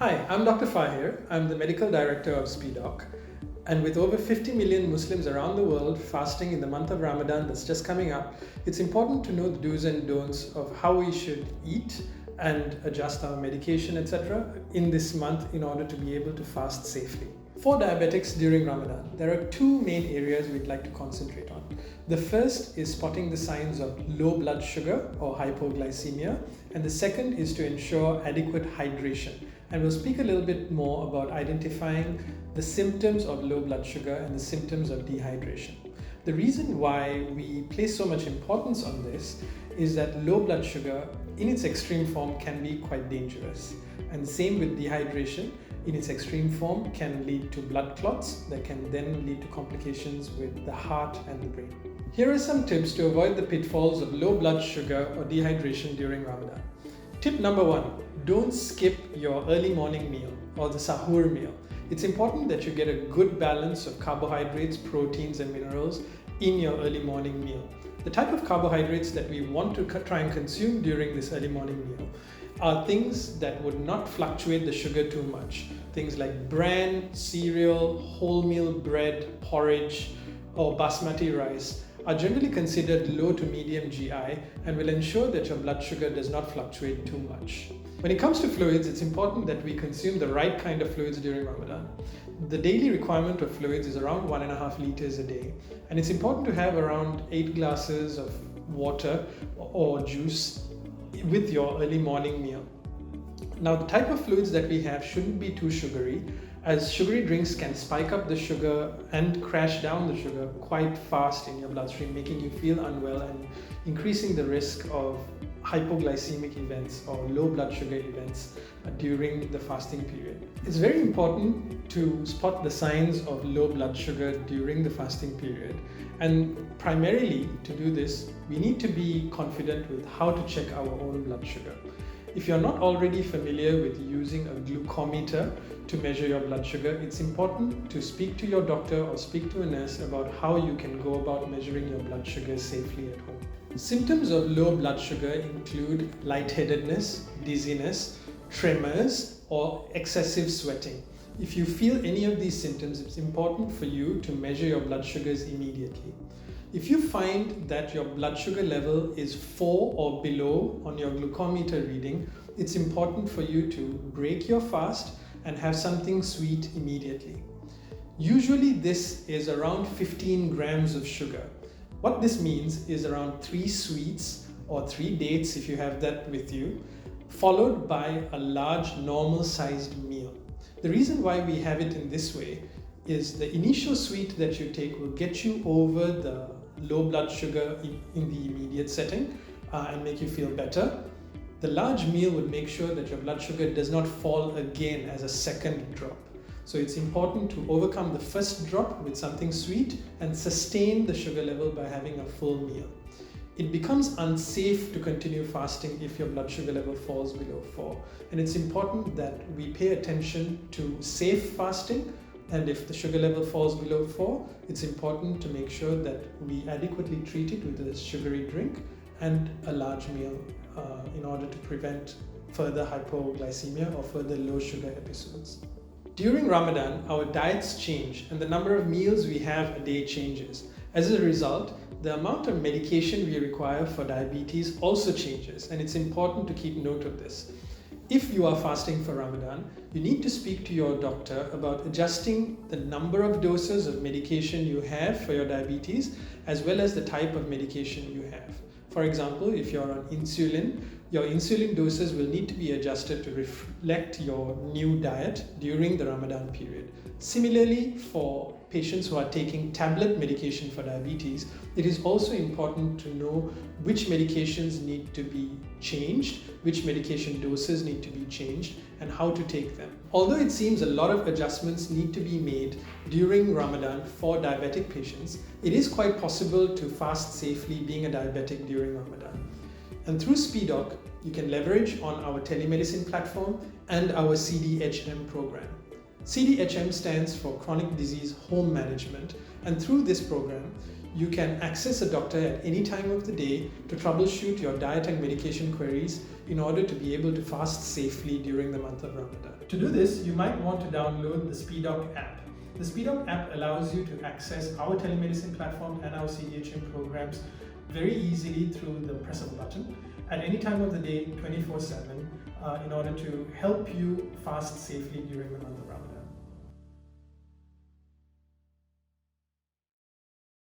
Hi, I'm Dr. Fahir. I'm the medical director of Speedoc. And with over 50 million Muslims around the world fasting in the month of Ramadan that's just coming up, it's important to know the do's and don'ts of how we should eat and adjust our medication, etc., in this month in order to be able to fast safely. For diabetics during Ramadan, there are two main areas we'd like to concentrate on. The first is spotting the signs of low blood sugar or hypoglycemia, and the second is to ensure adequate hydration. And we'll speak a little bit more about identifying the symptoms of low blood sugar and the symptoms of dehydration. The reason why we place so much importance on this is that low blood sugar in its extreme form can be quite dangerous. And the same with dehydration. In its extreme form can lead to blood clots that can then lead to complications with the heart and the brain. Here are some tips to avoid the pitfalls of low blood sugar or dehydration during Ramadan. Tip number 1, don't skip your early morning meal or the sahur meal. It's important that you get a good balance of carbohydrates, proteins and minerals in your early morning meal. The type of carbohydrates that we want to try and consume during this early morning meal are things that would not fluctuate the sugar too much. Things like bran, cereal, wholemeal bread, porridge, or basmati rice are generally considered low to medium GI and will ensure that your blood sugar does not fluctuate too much. When it comes to fluids, it's important that we consume the right kind of fluids during Ramadan. The daily requirement of fluids is around 1.5 liters a day, and it's important to have around 8 glasses of water or juice with your early morning meal. Now, the type of fluids that we have shouldn't be too sugary, as sugary drinks can spike up the sugar and crash down the sugar quite fast in your bloodstream, making you feel unwell and increasing the risk of hypoglycemic events or low blood sugar events during the fasting period. It's very important to spot the signs of low blood sugar during the fasting period, and primarily to do this we need to be confident with how to check our own blood sugar. If you're not already familiar with using a glucometer to measure your blood sugar, it's important to speak to your doctor or speak to a nurse about how you can go about measuring your blood sugar safely at home. Symptoms of low blood sugar include lightheadedness, dizziness, tremors, or excessive sweating. If you feel any of these symptoms, it's important for you to measure your blood sugars immediately. If you find that your blood sugar level is 4 or below on your glucometer reading, it's important for you to break your fast and have something sweet immediately. Usually this is around 15 grams of sugar. What this means is around 3 sweets or 3 dates if you have that with you, followed by a large normal sized meal. The reason why we have it in this way is the initial sweet that you take will get you over the low blood sugar in the immediate setting and make you feel better. The large meal would make sure that your blood sugar does not fall again as a second drop. So it's important to overcome the first drop with something sweet and sustain the sugar level by having a full meal. It becomes unsafe to continue fasting if your blood sugar level falls below 4. And it's important that we pay attention to safe fasting. And if the sugar level falls below 4, it's important to make sure that we adequately treat it with a sugary drink and a large meal in order to prevent further hypoglycemia or further low sugar episodes. During Ramadan, our diets change and the number of meals we have a day changes. As a result, the amount of medication we require for diabetes also changes, and it's important to keep note of this. If you are fasting for Ramadan, you need to speak to your doctor about adjusting the number of doses of medication you have for your diabetes, as well as the type of medication you have. For example, if you're on insulin, your insulin doses will need to be adjusted to reflect your new diet during the Ramadan period. Similarly, for patients who are taking tablet medication for diabetes, it is also important to know which medications need to be changed, which medication doses need to be changed, and how to take them. Although it seems a lot of adjustments need to be made during Ramadan for diabetic patients, it is quite possible to fast safely being a diabetic during Ramadan. And through Speedoc, you can leverage on our telemedicine platform and our CDHM program. CDHM stands for Chronic Disease Home Management, and through this program, you can access a doctor at any time of the day to troubleshoot your diet and medication queries in order to be able to fast safely during the month of Ramadan. To do this, you might want to download the Speedoc app. The Speedoc app allows you to access our telemedicine platform and our CDHM programs very easily through the press of a button at any time of the day, 24/7, in order to help you fast safely during the month of Ramadan.